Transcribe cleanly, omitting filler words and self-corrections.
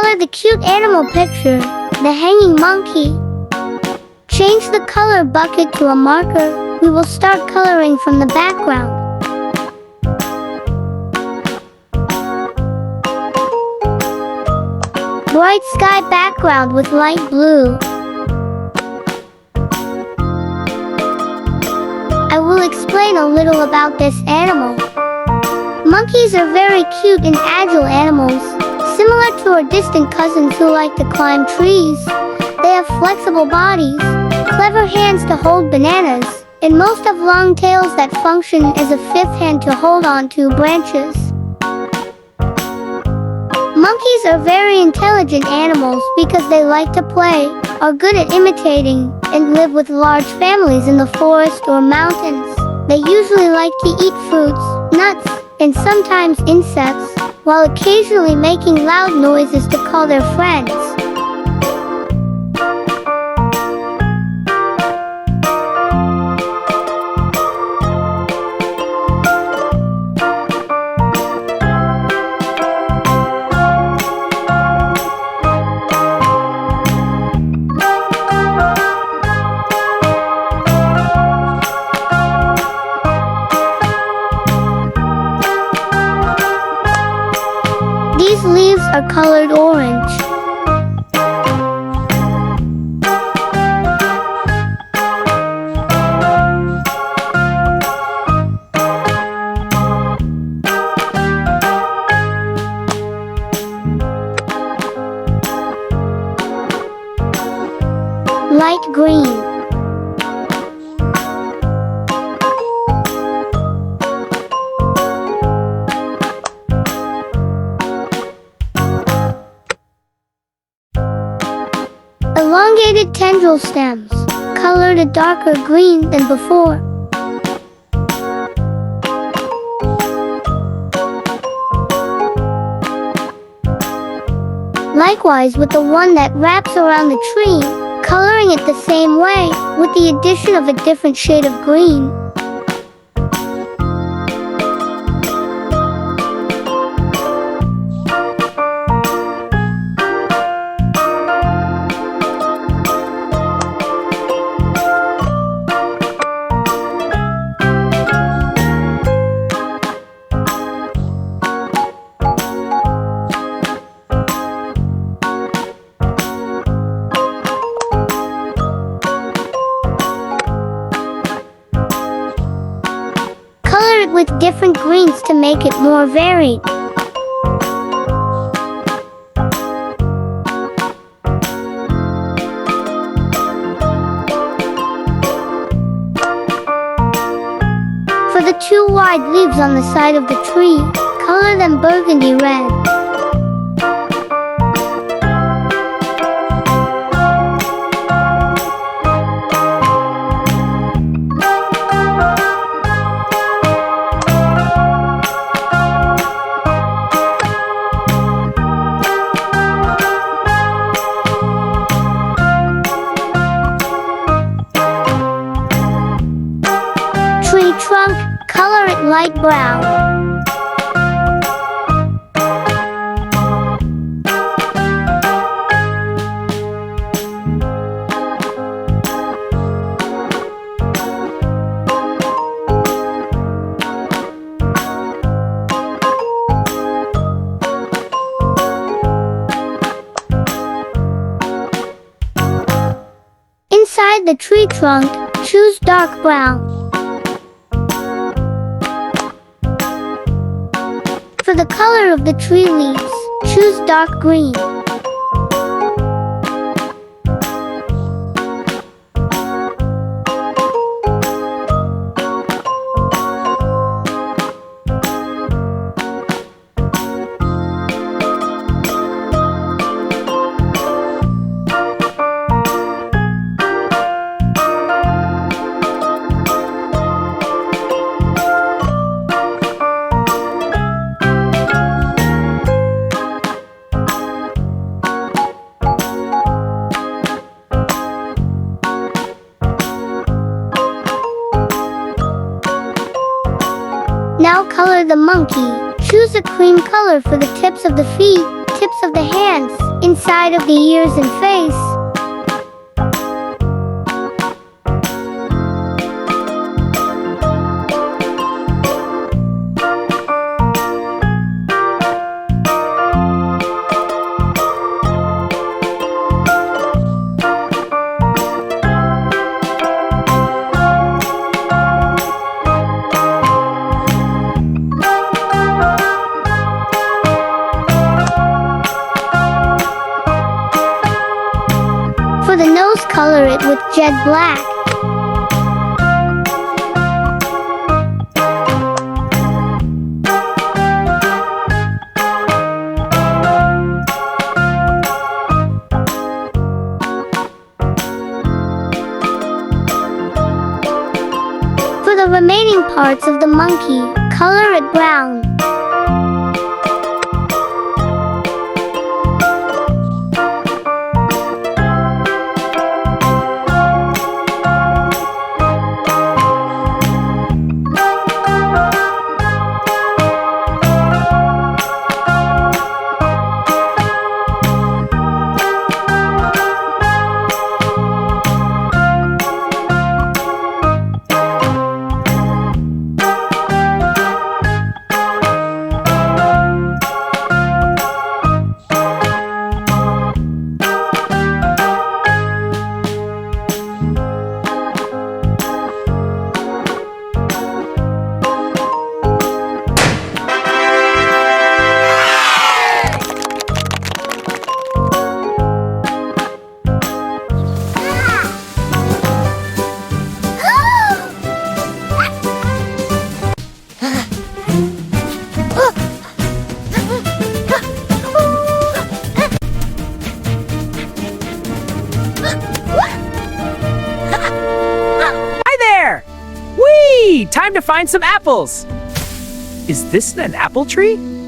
Color the cute animal picture, the hanging monkey. Change the color bucket to a marker. We will start coloring from the background. Bright sky background with light blue. I will explain a little about this animal. Monkeys are very cute and agile animals, similar to our distant cousins who like to climb trees. They have flexible bodies, clever hands to hold bananas, and most have long tails that function as a fifth hand to hold on to branches. Monkeys are very intelligent animals because they like to play, are good at imitating, and live with large families in the forest or mountains. They usually like to eat fruits, nuts, and sometimes insects, while occasionally making loud noises to call their friends. These leaves are colored orange. Light green. Elongated tendril stems, colored a darker green than before. Likewise with the one that wraps around the tree, coloring it the same way, with the addition of a different shade of green. Color it with different greens to make it more varied. For the two wide leaves on the side of the tree, color them burgundy red. Tree trunk, color it light brown. Inside the tree trunk, choose dark brown. For the color of the tree leaves, choose dark green. Now color the monkey. Choose a cream color for the tips of the feet, tips of the hands, inside of the ears and face. For the nose, color it with jet black. For the remaining parts of the monkey, color it brown. Time to find some apples! Is this an apple tree?